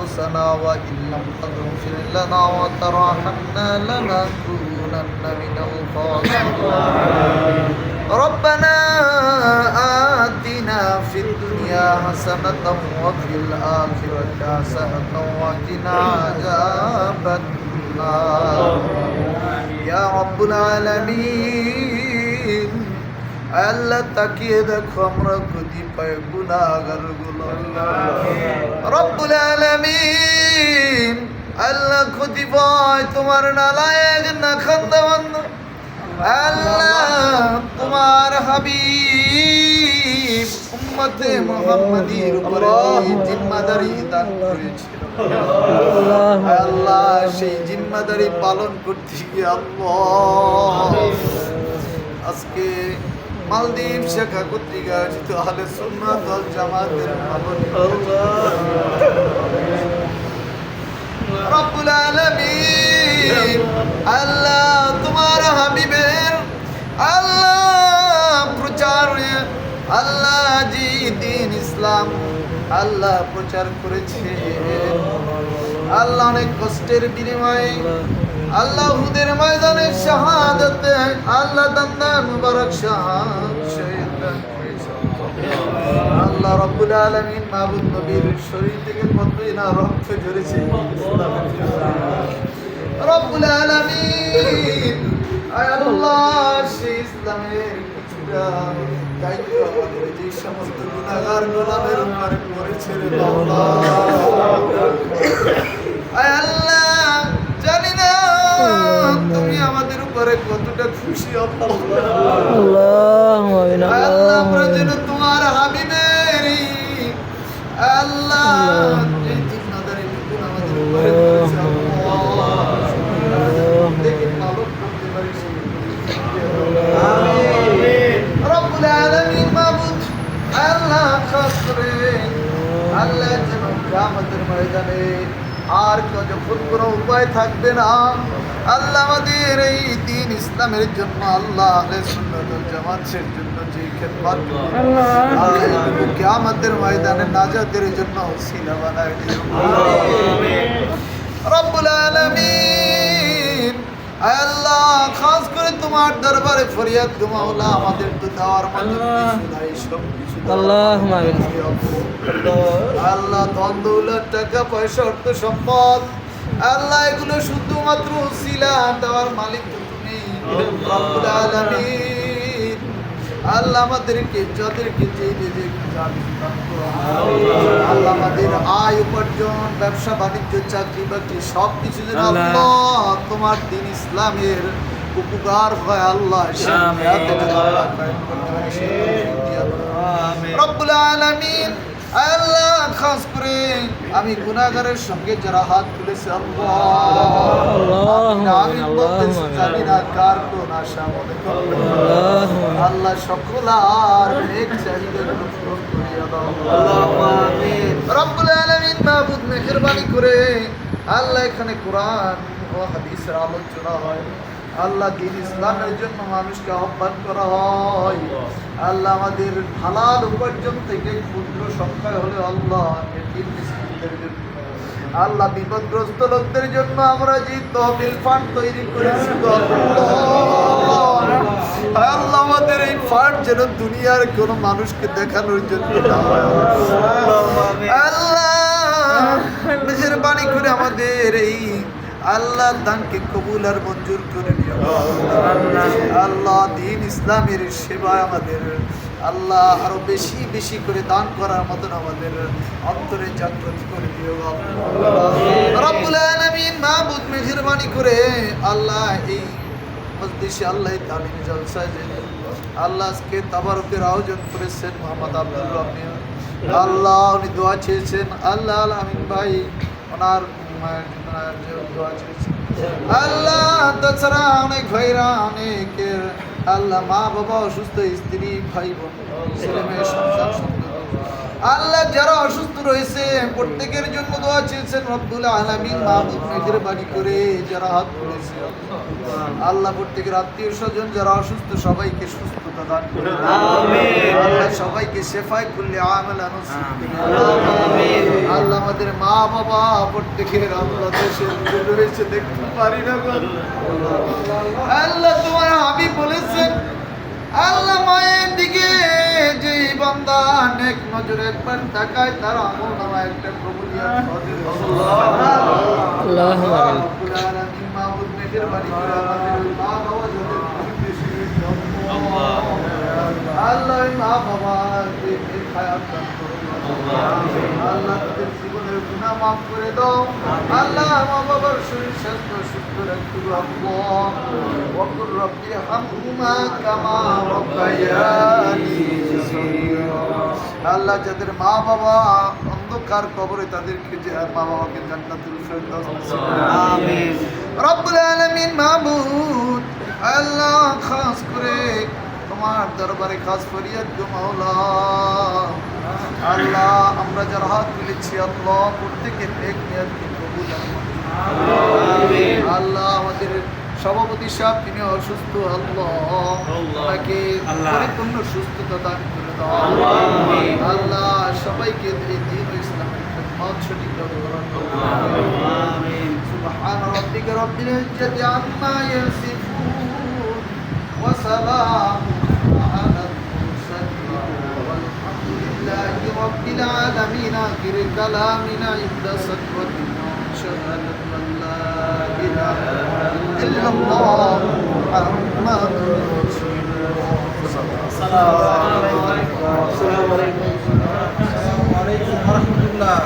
أنفسنا وإن لم تغفر لنا وترحمنا لنكونن من الخاسرين ربنا آتنا في الدنيا حسنة وفي الآخرة حسنة وقنا عذاب النار يا رب العالمين আল্লাহ তাকিয়ে দেখো আমরা কতিপয় গুনাহগার গুলো রব্বুল আলামিন আল্লাহ কতিপয় তোমার নালায়েক না খান্দাবন্ধ আল্লাহ তোমার হাবিব উম্মতে মুহাম্মাদির উপরে জিম্মাদারি দান করেছিল আল্লাহ সেই জিম্মাদারি পালন করতে গিয়ে আল্লাহ আজকে মালদ্বীপ শাখা কর্তৃক আয়োজিত আহলে সুন্নাত ওয়াল জামাতের রব্বুল আলামিন আল্লাহ তোমার হাবিবের আল্লাহ প্রচারে আল্লাহ জি দ্বীন ইসলাম আল্লাহ প্রচার করেছে আল্লাহ অনেক কষ্টের বিনিময়ে আল্লাহ হুদের ময়দানে শাহাদাতে আল্লাহ দান্দান মুবারক শহীদ আল্লাহ রাব্বুল আলামিন মাবুদ নবীর শরীর থেকে কতই না রক্ত ঝরেছে রাব্বুল আলামিন আল্লাহ সেই ইসলামের কিছুটা দায়িত্ব আমাদের যে সমস্ত গুনাহগার গোলামের উপরে পড়েছে রে আল্লাহ জানি না তুমি আমাদের উপরে কতটা খুশি আল্লাহ আমরা যেন তোমার হাবিবের আল্লাহ এই জিম্মাদারি টুকু আমাদের উপরে করেছে দেখি মালুম করতে পারি আমিন রব্বুল আলামিন মাবুদ আল্লাহ খাস করে আল্লাহ যেন কিয়ামতের ময়দানে আর যখন কোনো উপায় থাকবে না আল্লাহ আমাদের এই দ্বীন ইসলামের জন্য আল্লাহ আহলে সুন্নাত ওয়াল জামাতের জন্য যে খেদমত আল্লাহ কিয়ামতের ময়দানে নাজাতের জন্য ওসিলা বানায় দিও আমিন রব্বুল আলামিন আল্লাহ খাস করে তোমার দরবারে ফরিয়াদ গো মাওলা আমাদের তো দেওয়ার মতো কিছু নাই সব কিছু আল্লাহুম্মা আমিন আল্লাহ ধন দৌলত টাকা পয়সা অর্থ সম্পদ আল্লাহ এগুলো শুধুমাত্র উসিলা দেওয়ার মালিক তুমি রব্বুল আলামিন আল্লাহ আমাদেরকে যাদেরকে যে আল্লাহ আমাদের আয় উপার্জন ব্যবসা বাণিজ্য চাকরি বাকরি সব কিছু যেন আল্লাহ তোমার দ্বীন ইসলামের উপকার হয় আল্লাহ রব্বুল আলামিন আল্লাহ খাস করে আমি গুনাহগারের সঙ্গে যারা হাত তুলেছে আল্লাহ সকল আর নেক চাহিদাগুলো পূরণ করিয়া দাও রব্বুল আলামিন মাবুদ মেহেরবানি করে আল্লাহ এখানে কোরআন ও হাদিসের আলোচনা হয় আল্লাহ দ্বীন ইসলামের জন্য মানুষকে আহ্বান করা হয় আল্লাহ আমাদের হালাল উপার্জন থেকে ক্ষুদ্র সংখ্যায় হলে আল্লাহ আল্লাহ বিপদগ্রস্ত লোকদের জন্য আমরা যে তহবিল ফান্ড তৈরি করেছি আল্লাহ আমাদের এই ফান্ড যেন দুনিয়ার কোন মানুষকে দেখানোর জন্য আল্লাহ মেহেরবানি করে আমাদের এই আল্লাহ দানকে কবুল আর মঞ্জুর করে নিও আল্লাহ দ্বীন ইসলামের সেবায় আমাদের আল্লাহ আরো বেশি বেশি করে দান করার মতন আমাদের অন্তরে জাগ্রত করে দিও রব্বুল আলামিন মাবুদ মেহেরবানি করে আল্লাহ এই মজলিসে আল্লাহ তালিম জলসায় যে আল্লাহ আজকে তাবারুকের আয়োজন করেছেন মোহাম্মদ আব্দুর রহমান আল্লাহ উনি দোয়া চেয়েছেন আল্লাহ আমিন ভাই ওনার আল্লাহ তাছাড়া অনেক ভাইরা অনেকের আল্লাহ মা বাবা অসুস্থ স্ত্রী ভাই বোন ছেলে মেয়ে সন্তান আল্লাহ যারা অসুস্থ রয়েছে প্রত্যেকের জন্য দোয়া চেয়েছেন রব্বুল আলামিন মাহবুব মেহেরবানি করে যারা হাত তুলেছে আল্লাহ প্রত্যেকের আত্মীয় স্বজন যারা অসুস্থ সবাইকে সুস্থতা দান করুন আমিন আল্লাহ সবাইকে শেফায়ে কুল্লি আমালা নসিব করুন আমিন আল্লাহ আমাদের মা বাবা প্রত্যেকের আল্লাহ দেশে দূরে রয়েছে দেখতে পারি না গো আল্লাহ তোমার হাবিব বলেছেন আল্লাহ মায়ের দিকে যে বান্দা নেক নজরে একবার তাকায় তার আমলনামায় একটা কবুলিয়ত হাজির আল্লাহু আলামিন মাহবুব মেহেরবানি করে আমাদের মা বাবা যাদের আল্লাহ মা বাবাকে খায়াত দান করুন আল্লাহ তাদের জীবনের গুনাহ মাফ করে দাও আল্লাহ মা বাবার শরীর স্বাস্থ্য সুস্থ রাখো আল্লাহ ওয়াকুর রব্বি হামহুমা কামা রাব্বায়ানি আল্লাহ যাদের মা বাবা অন্ধকার কবরে তাদেরকে যে আর মা বাবাকে জান্নাতুল ফেরদৌস নসিব আমিন রব্বুল আলামিন মাবুদ আল্লাহ খাস করে তোমার দরবারে খাস ফরিয়াদ গো মাওলা আল্লাহ আমরা যারা হাত তুলেছি আল্লাহ প্রত্যেকের নেক নিয়তকে কবুল আমিন আল্লাহ আমাদের সভাপতি সাহেব তিনি অসুস্থ আল্লাহ তাকে পরিপূর্ণ সুস্থতা দান করে দাও আমিন আল্লাহ সবাইকে এই দ্বীন ও ইসলামের খিদমত সঠিকভাবে করার তৌফিক আমিন সুবহান রাব্বিকা রব্বিল ইজ্জাতি আম্মা ইয়াসিফুন ওয়া সালামুন আলাল মুরসালিন ওয়ালহামদুলিল্লাহি রাব্বিল আলামিন আখির কালামিনা ইনদা সাকরাতিনা শাহাদাতু আল্লা ইলাহা ইল্লাল্লাহ মুহাম্মাদুর রাসূলুল্লাহ আসসালামু আলাইকুম ওয়া রাহমাতুল্লাহ